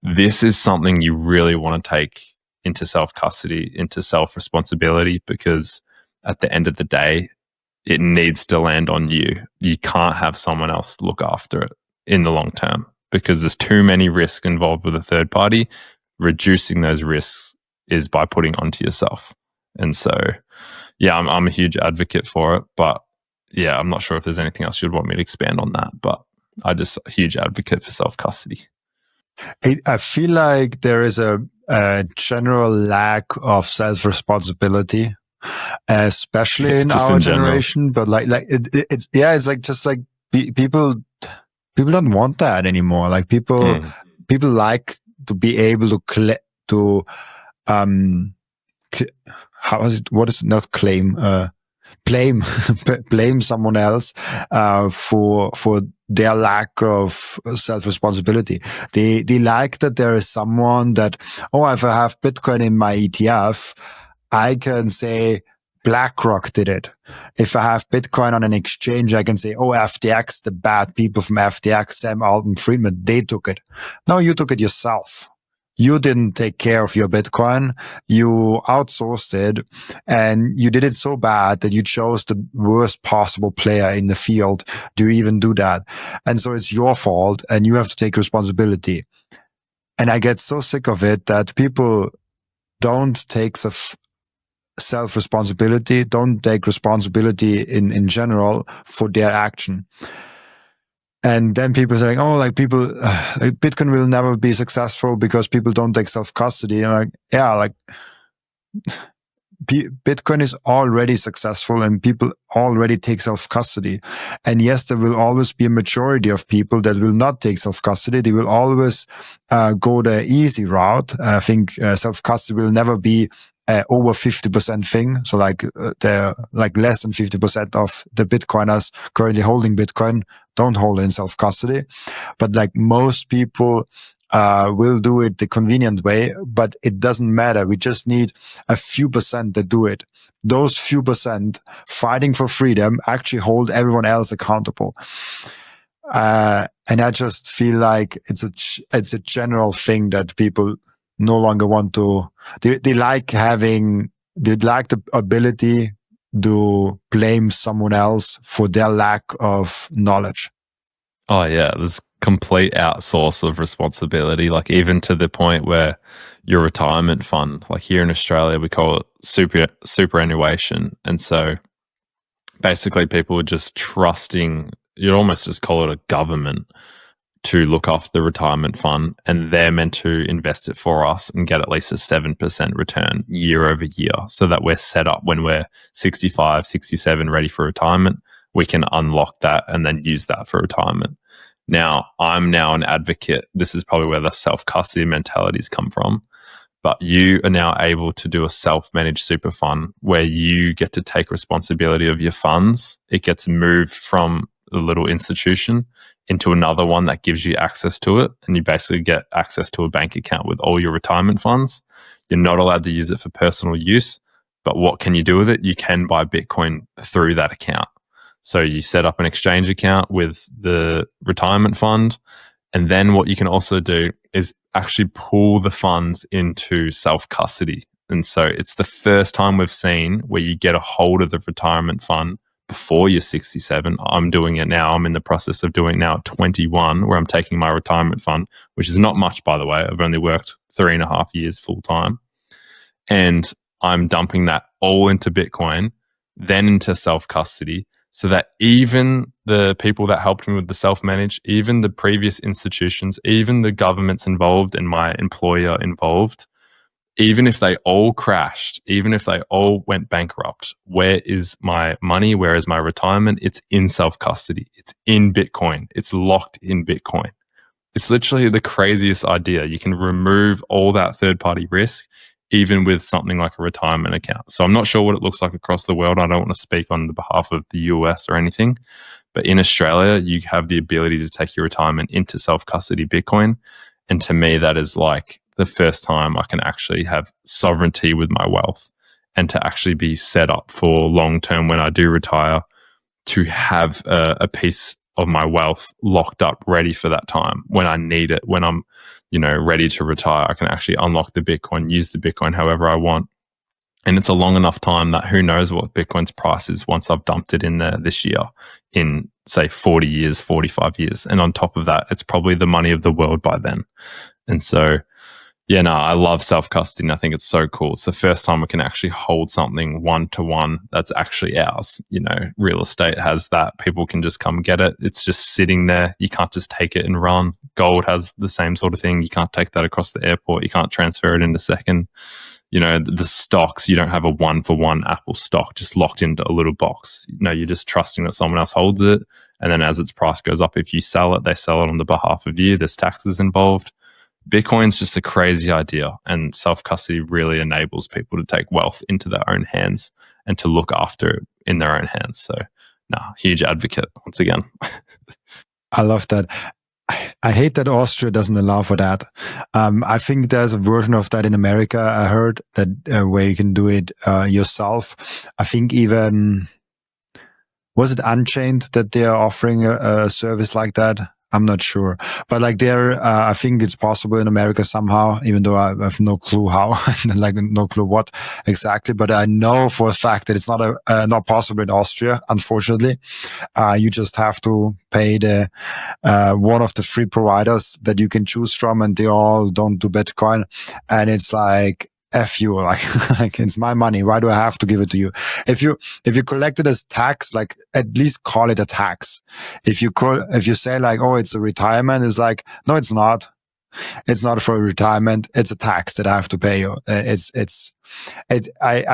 this is something you really want to take into self-custody, into self-responsibility, because at the end of the day, it needs to land on you. You can't have someone else look after it in the long term because there's too many risks involved with a third party. Reducing those risks is by putting onto yourself. And so, yeah, I'm a huge advocate for it. But yeah, I'm not sure if there's anything else you'd want me to expand on that. But I'm just a huge advocate for self-custody. I feel like there is a general lack of self-responsibility, especially in our generation. But it's like just like people don't want that anymore. Like people like to be able to how is it? What is it? Not claim, blame blame someone else for their lack of self-responsibility. They like that there is someone that, if I have Bitcoin in my ETF, I can say BlackRock did it. If I have Bitcoin on an exchange, I can say, FTX, the bad people from FTX, Sam Altman-Friedman, they took it. No, you took it yourself. You didn't take care of your Bitcoin. You outsourced it, and you did it so bad that you chose the worst possible player in the field to even do that. And so it's your fault, and you have to take responsibility. And I get so sick of it that people don't take self-responsibility, don't take responsibility in general for their action. And then people saying, Bitcoin will never be successful because people don't take self-custody. And Bitcoin is already successful and people already take self-custody. And yes, there will always be a majority of people that will not take self-custody. They will always go the easy route. I think self-custody will never be over 50% thing. So less than 50% of the Bitcoiners currently holding Bitcoin don't hold it in self-custody. But most people will do it the convenient way, but it doesn't matter. We just need a few percent that do it. Those few percent fighting for freedom actually hold everyone else accountable. And I just feel like it's a general thing that people no longer want to. They like the ability to blame someone else for their lack of knowledge. Oh yeah, there's complete outsource of responsibility, even to the point where your retirement fund, here in Australia, we call it superannuation. And so basically people are just trusting, you'd almost just call it a government, to look after the retirement fund, and they're meant to invest it for us and get at least a 7% return year over year, so that we're set up when we're 65, 67, ready for retirement. We can unlock that and then use that for retirement. Now, I'm now an advocate. This is probably where the self-custody mentalities come from. But you are now able to do a self-managed super fund where you get to take responsibility of your funds. It gets moved from a little institution into another one that gives you access to it. And you basically get access to a bank account with all your retirement funds. You're not allowed to use it for personal use, but what can you do with it? You can buy Bitcoin through that account. So you set up an exchange account with the retirement fund. And then what you can also do is actually pull the funds into self-custody. And so it's the first time we've seen where you get a hold of the retirement fund before you're 67. I'm doing it now. I'm in the process of doing it now at 21, where I'm taking my retirement fund, which is not much, by the way. I've only worked 3.5 years full time. And I'm dumping that all into Bitcoin, then into self-custody, so that even the people that helped me with the self-manage, even the previous institutions, even the governments involved and my employer involved, even if they all crashed, even if they all went bankrupt, where is my money? Where is my retirement? It's in self-custody. It's in Bitcoin. It's locked in Bitcoin. It's literally the craziest idea. You can remove all that third-party risk, even with something like a retirement account. So I'm not sure what it looks like across the world. I don't want to speak on the behalf of the US or anything. But in Australia, you have the ability to take your retirement into self-custody Bitcoin. And to me, that is like the first time I can actually have sovereignty with my wealth and to actually be set up for long-term when I do retire, to have a piece of my wealth locked up, ready for that time when I need it, when I'm, ready to retire. I can actually unlock the Bitcoin, use the Bitcoin however I want. And it's a long enough time that who knows what Bitcoin's price is once I've dumped it in there this year, in say 40 years, 45 years. And on top of that, it's probably the money of the world by then. And so, yeah, no, I love self-custody and I think it's so cool. It's the first time we can actually hold something one-to-one that's actually ours. Real estate has that. People can just come get it. It's just sitting there. You can't just take it and run. Gold has the same sort of thing. You can't take that across the airport. You can't transfer it in a second. The stocks, you don't have a one-for-one Apple stock just locked into a little box. You're just trusting that someone else holds it. And then as its price goes up, if you sell it, they sell it on the behalf of you. There's taxes involved. Bitcoin's just a crazy idea, and self-custody really enables people to take wealth into their own hands and to look after it in their own hands. So, huge advocate once again. I love that. I hate that Austria doesn't allow for that. I think there's a version of that in America. I heard that where you can do it yourself. I think even, was it Unchained that they are offering a service like that? I'm not sure, but like I think it's possible in America somehow, even though I have no clue how, like no clue what exactly. But I know for a fact that it's not possible in Austria. Unfortunately, you just have to pay the one of the free providers that you can choose from, and they all don't do Bitcoin, and it's like, F you, like it's my money. Why do I have to give it to you? If you collect it as tax, like at least call it a tax. If you say like, oh, it's a retirement, it's like, no, it's not. It's not for retirement. It's a tax that I have to pay you. I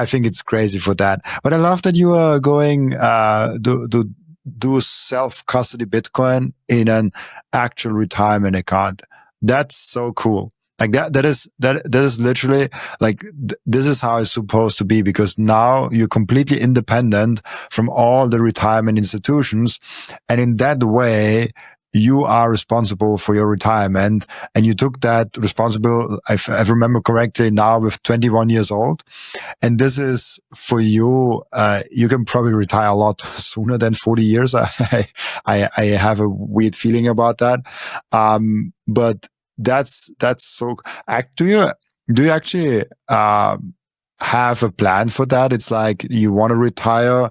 think it's crazy for that. But I love that you are going do self-custody Bitcoin in an actual retirement account. That's so cool. Like that is literally like, this is how it's supposed to be, because now you're completely independent from all the retirement institutions. And in that way, you are responsible for your retirement, and you took that responsible, if I remember correctly, now with 21 years old. And this is for you. You can probably retire a lot sooner than 40 years. I have a weird feeling about that. But that's so. Do you actually have a plan for that? It's like you want to retire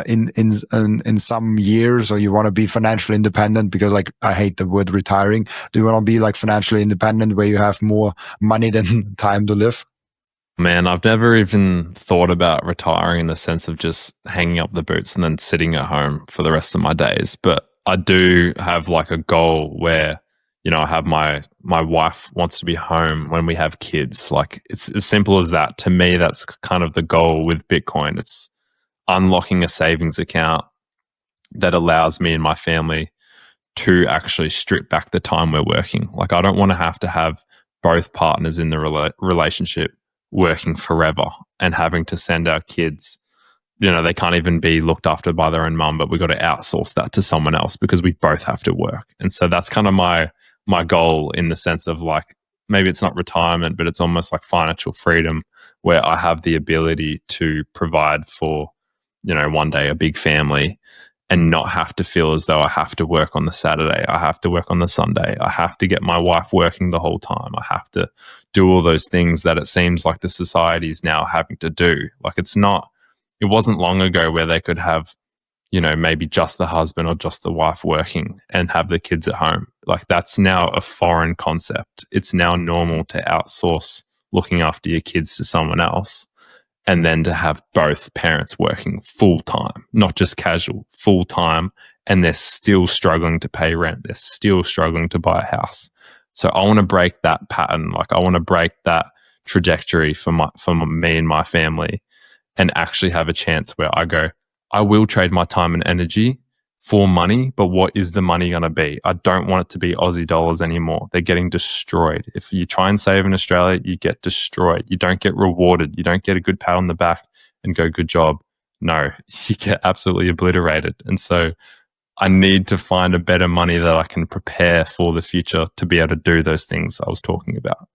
in some years, or you want to be financially independent? Because like, I hate the word retiring. Do you want to be like financially independent, where you have more money than time to live? Man, I've never even thought about retiring in the sense of just hanging up the boots and then sitting at home for the rest of my days. But I do have like a goal where, I have my wife wants to be home when we have kids. Like, it's as simple as that. To me, that's kind of the goal with Bitcoin. It's unlocking a savings account that allows me and my family to actually strip back the time we're working. Like, I don't want to have both partners in the relationship working forever and having to send our kids, they can't even be looked after by their own mum, but we've got to outsource that to someone else because we both have to work. And so that's kind of my goal, in the sense of like, maybe it's not retirement, but it's almost like financial freedom, where I have the ability to provide for, one day a big family, and not have to feel as though I have to work on the Saturday, I have to work on the Sunday, I have to get my wife working the whole time, I have to do all those things that it seems like the society is now having to do. Like, it wasn't long ago where they could have, maybe just the husband or just the wife working and have the kids at home. Like, that's now a foreign concept. It's now normal to outsource looking after your kids to someone else, and then to have both parents working full time, not just casual, full time, and they're still struggling to pay rent. They're still struggling to buy a house. So I want to break that pattern. Like, I want to break that trajectory for me and my family, and actually have a chance where I go, I will trade my time and energy for money, but what is the money going to be? I don't want it to be Aussie dollars anymore. They're getting destroyed. If you try and save in Australia, you get destroyed. You don't get rewarded. You don't get a good pat on the back and go, good job. No, you get absolutely obliterated. And so I need to find a better money that I can prepare for the future to be able to do those things I was talking about.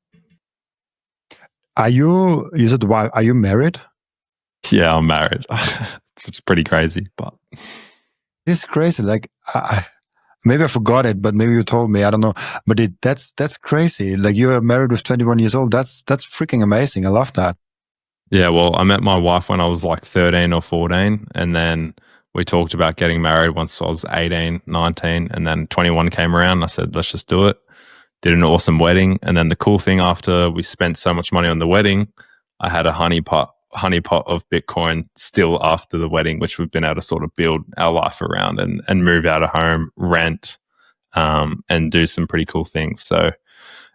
You said, why, are you married? Yeah, I'm married. It's pretty crazy, but it's crazy. Like, maybe I forgot it, but maybe you told me. I don't know. But that's crazy. Like, you are married with 21 years old. That's freaking amazing. I love that. Yeah, well, I met my wife when I was like 13 or 14, and then we talked about getting married once I was 18, 19, and then 21 came around. And I said, let's just do it. Did an awesome wedding. And then the cool thing, after we spent so much money on the wedding, I had a honeypot of Bitcoin still after the wedding, which we've been able to sort of build our life around and move out of home, rent, and do some pretty cool things. So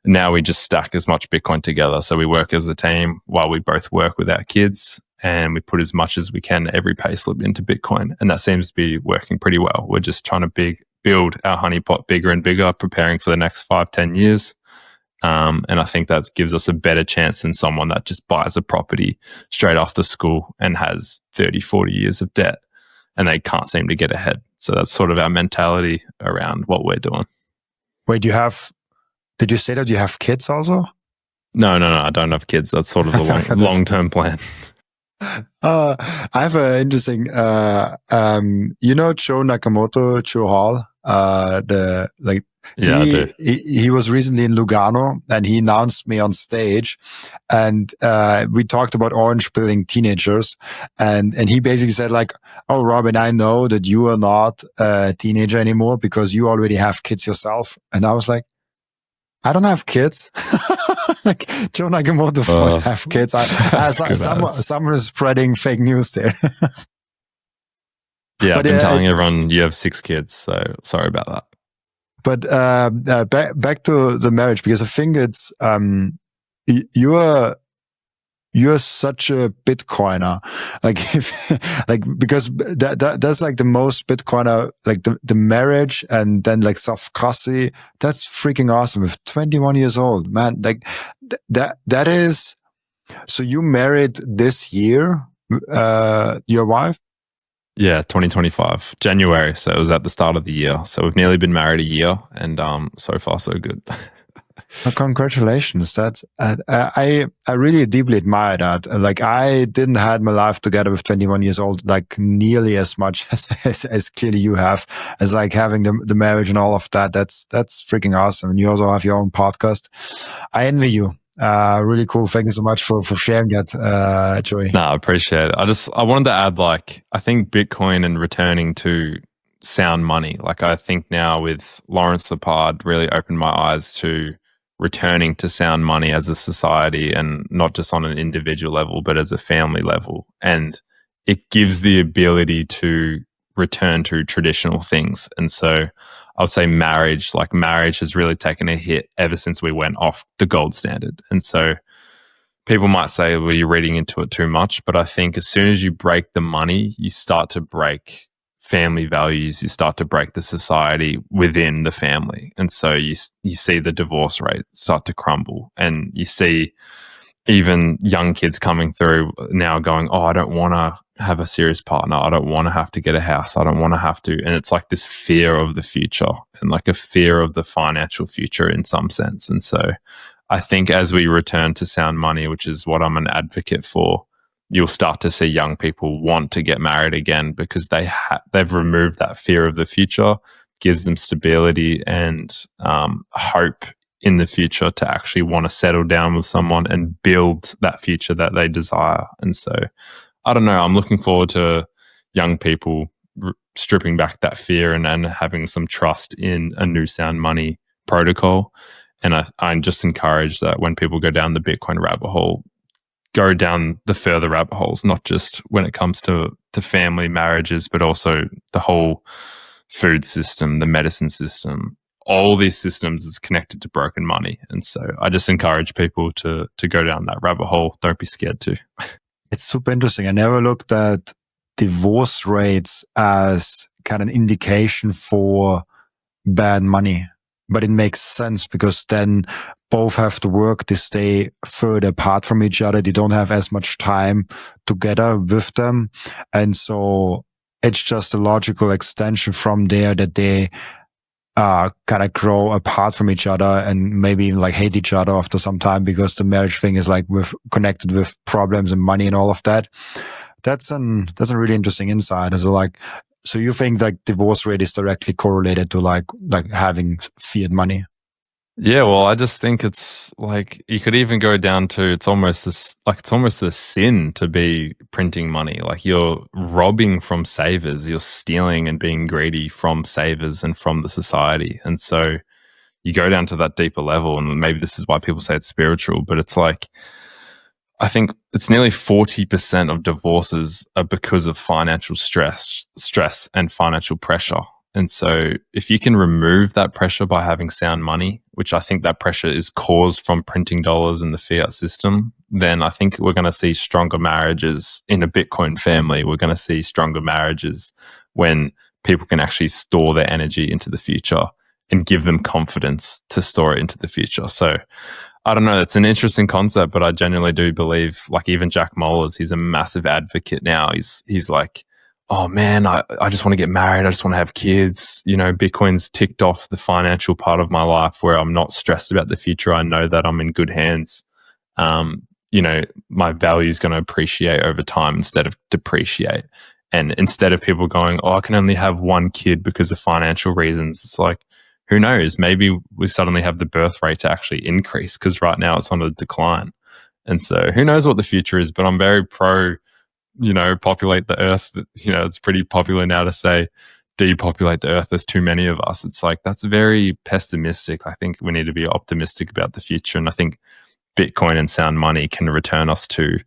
now we just stack as much Bitcoin together. So we work as a team while we both work with our kids, and we put as much as we can every pay slip into Bitcoin. And that seems to be working pretty well. We're just trying to build our honeypot bigger and bigger, preparing for the next 5-10 years. And I think that gives us a better chance than someone that just buys a property straight after school and has 30-40 years of debt and they can't seem to get ahead. So that's sort of our mentality around what we're doing. Wait, did you say that you have kids also? No, I don't have kids. That's sort of the long-term plan. I have an interesting, Joe Nakamoto, Joe Hall, he was recently in Lugano and he announced me on stage, and we talked about orange pilling teenagers, and he basically said like, oh, Robin, I know that you are not a teenager anymore because you already have kids yourself. And I was like, I don't have kids. Like Joe Nakamoto won't have kids. Someone is spreading fake news there. Yeah, I've been telling everyone you have 6 kids, so sorry about that. But back to the marriage, because I think it's you're such a Bitcoiner, because that's like the most Bitcoiner, like the marriage and then like self custody. That's freaking awesome. With 21 years old, man, like that is. So you married this year, your wife? Yeah, 2025, January. So it was at the start of the year. So we've nearly been married a year, and so far so good. Well, congratulations! That's I really deeply admire that. Like, I didn't have my life together with 21 years old, like nearly as much as clearly you have, as like having the marriage and all of that. That's freaking awesome. And you also have your own podcast. I envy you. Really cool. Thank you so much for sharing that, Joey. No, I appreciate it. I wanted to add, like, I think Bitcoin and returning to sound money. Like, I think now with Lawrence Lepard really opened my eyes to returning to sound money as a society, and not just on an individual level, but as a family level. And it gives the ability to return to traditional things. And so I would say marriage has really taken a hit ever since we went off the gold standard. And so people might say, well, you're reading into it too much. But I think as soon as you break the money, you start to break family values, you start to break the society within the family. And so you see the divorce rate start to crumble, and you see even young kids coming through now going, oh, I don't want to have a serious partner. I don't want to have to get a house. I don't want to have to. And it's like this fear of the future, and like a fear of the financial future in some sense. And so I think as we return to sound money, which is what I'm an advocate for, you'll start to see young people want to get married again, because they've removed that fear of the future, gives them stability and hope in the future to actually want to settle down with someone and build that future that they desire. And so, I don't know, I'm looking forward to young people stripping back that fear and having some trust in a new sound money protocol. And I'm just encouraged that when people go down the Bitcoin rabbit hole, go down the further rabbit holes, not just when it comes to family marriages, but also the whole food system, the medicine system, all these systems is connected to broken money. And so I just encourage people to go down that rabbit hole. Don't be scared to. It's super interesting. I never looked at divorce rates as kind of an indication for bad money, but it makes sense because then both have to work. They stay further apart from each other. They don't have as much time together with them. And so it's just a logical extension from there that they kind of grow apart from each other and maybe even like hate each other after some time because the marriage thing is like connected with problems and money and all of that. That's a really interesting insight. So you think like divorce rate is directly correlated to like having fiat money? Yeah, well, I just think it's like you could even go down to it's almost a sin to be printing money. Like you're robbing from savers, you're stealing and being greedy from savers and from the society. And so you go down to that deeper level, and maybe this is why people say it's spiritual, but it's like I think it's nearly 40% of divorces are because of financial stress and financial pressure. And so if you can remove that pressure by having sound money, which I think that pressure is caused from printing dollars in the fiat system, then I think we're going to see stronger marriages in a Bitcoin family. We're going to see stronger marriages when people can actually store their energy into the future and give them confidence to store it into the future. So I don't know. It's an interesting concept, but I genuinely do believe, like even Jack Mollers, he's a massive advocate now. He's like, oh man, I just want to get married. I just want to have kids. You know, Bitcoin's ticked off the financial part of my life where I'm not stressed about the future. I know that I'm in good hands. You know, my value is going to appreciate over time instead of depreciate. And instead of people going, oh, I can only have one kid because of financial reasons, it's like, who knows? Maybe we suddenly have the birth rate to actually increase because right now it's on a decline. And so who knows what the future is, but I'm very pro, you know, populate the earth. You know, it's pretty popular now to say depopulate the earth. There's too many of us. It's like, that's very pessimistic. I think we need to be optimistic about the future. And I think Bitcoin and sound money can return us to,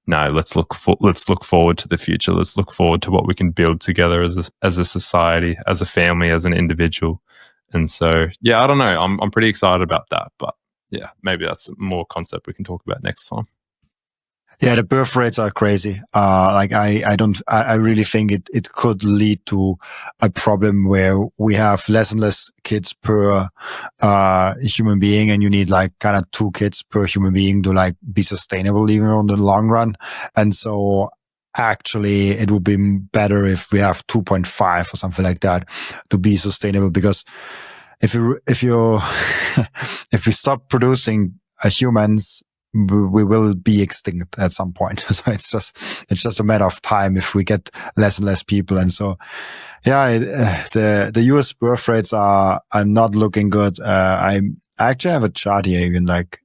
no, let's look forward to the future. Let's look forward to what we can build together as a society, as a family, as an individual. And so, yeah, I don't know. I'm pretty excited about that. But yeah, maybe that's more concept we can talk about next time. Yeah, the birth rates are crazy. I really think it could lead to a problem where we have less and less kids per human being, and you need like kind of 2 kids per human being to like be sustainable even on the long run. And so actually it would be better if we have 2.5 or something like that to be sustainable, because if we stop producing humans, we will be extinct at some point. So it's just a matter of time if we get less and less people. And so, yeah, the US birth rates are not looking good. I actually have a chart here. Even like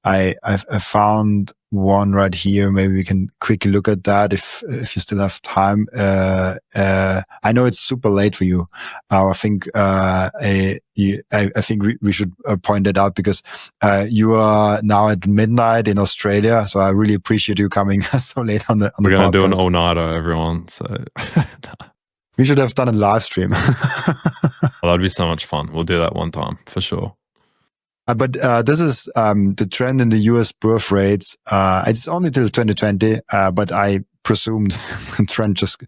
I found one right here. Maybe we can quickly look at that if you still have time. I know it's super late for you. I think I think we should point that out because you are now at midnight in Australia. So I really appreciate you coming so late on the. We're going to do an all-nighter, everyone. So we should have done a live stream. Well, that'd be so much fun. We'll do that one time for sure. But this is the trend in the US birth rates. It's only till 2020, but I presumed the trend just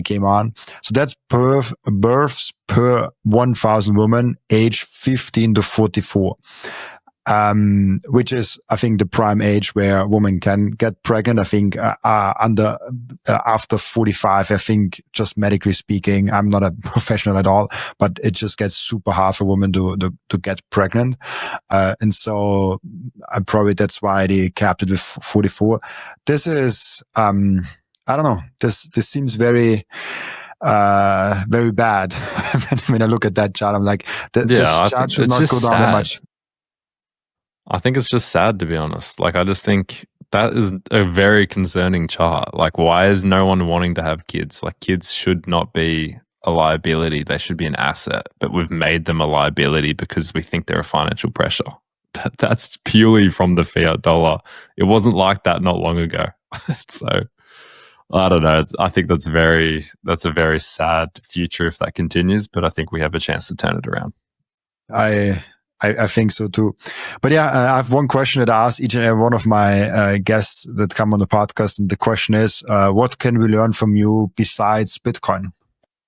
came on. So that's births per 1,000 women aged 15 to 44. Which is, I think, the prime age where a woman can get pregnant. I think after 45, I think, just medically speaking, I'm not a professional at all, but it just gets super hard for women to get pregnant. And so probably that's why they capped it with 44. This is, I don't know, this seems very bad. When I look at that chart, I'm like, this chart should not go down that much. I think it's just sad, to be honest. Like, I just think that is a very concerning chart. Like, why is no one wanting to have kids? Like, kids should not be a liability. They should be an asset. But we've made them a liability because we think they're a financial pressure. That's purely from the fiat dollar. It wasn't like that not long ago. So, I don't know. I think that's a very sad future if that continues. But I think we have a chance to turn it around. I think so too. But yeah, I have one question that I ask each and every one of my guests that come on the podcast. And the question is, what can we learn from you besides Bitcoin?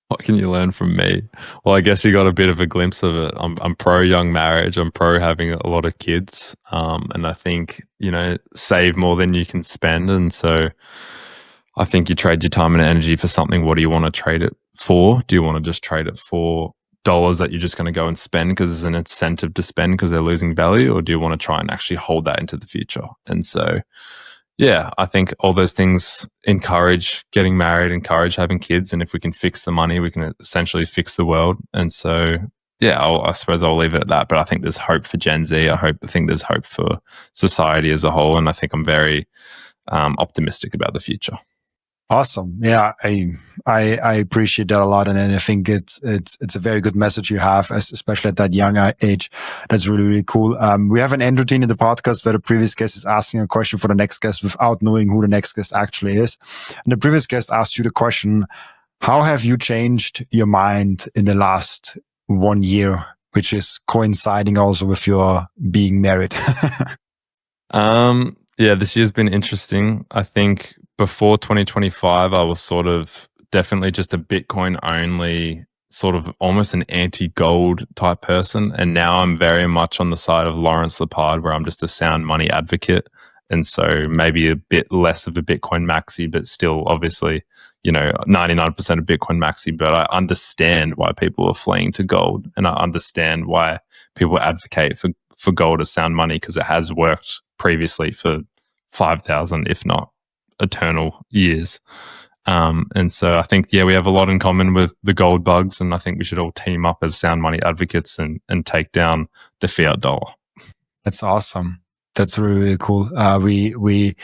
What can you learn from me? Well, I guess you got a bit of a glimpse of it. I'm pro young marriage. I'm pro having a lot of kids. And I think, save more than you can spend. And so I think you trade your time and energy for something. What do you want to trade it for? Do you want to just trade it for dollars that you're just going to go and spend because there's an incentive to spend because they're losing value? Or do you want to try and actually hold that into the future? And so, yeah, I think all those things encourage getting married, encourage having kids. And if we can fix the money, we can essentially fix the world. And so, yeah, I suppose I'll leave it at that. But I think there's hope for Gen Z. I think there's hope for society as a whole. And I think I'm very optimistic about the future. Awesome. Yeah, I appreciate that a lot. And I think it's a very good message you have, especially at that young age. That's really, really cool. We have an end routine in the podcast where the previous guest is asking a question for the next guest without knowing who the next guest actually is. And the previous guest asked you the question, how have you changed your mind in the last 1 year, which is coinciding also with your being married? Yeah, this year's been interesting. I think before 2025, I was sort of definitely just a Bitcoin only, sort of almost an anti-gold type person. And now I'm very much on the side of Lawrence Lepard, where I'm just a sound money advocate. And so maybe a bit less of a Bitcoin maxi, but still obviously, 99% of Bitcoin maxi. But I understand why people are fleeing to gold. And I understand why people advocate for gold as sound money, because it has worked previously for 5,000, if not eternal years. And so I think, we have a lot in common with the gold bugs, and I think we should all team up as sound money advocates and take down the fiat dollar. That's awesome. That's really, really cool. We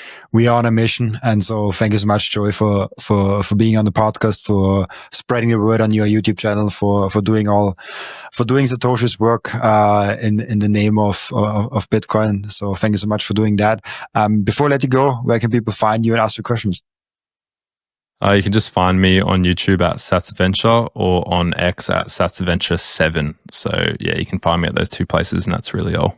are on a mission. And so thank you so much, Joey, for being on the podcast, for spreading the word on your YouTube channel, for doing Satoshi's work, in the name of Bitcoin. So thank you so much for doing that. Before I let you go, where can people find you and ask you questions? You can just find me on YouTube at SatsVenture or on X at SatsVenture7. So yeah, you can find me at those two places, and that's really all.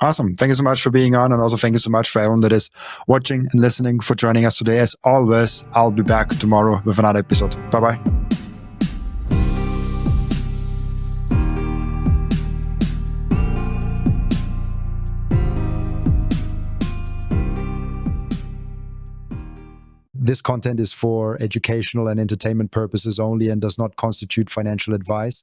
Awesome. Thank you so much for being on. And also thank you so much for everyone that is watching and listening, for joining us today. As always, I'll be back tomorrow with another episode. Bye-bye. This content is for educational and entertainment purposes only and does not constitute financial advice.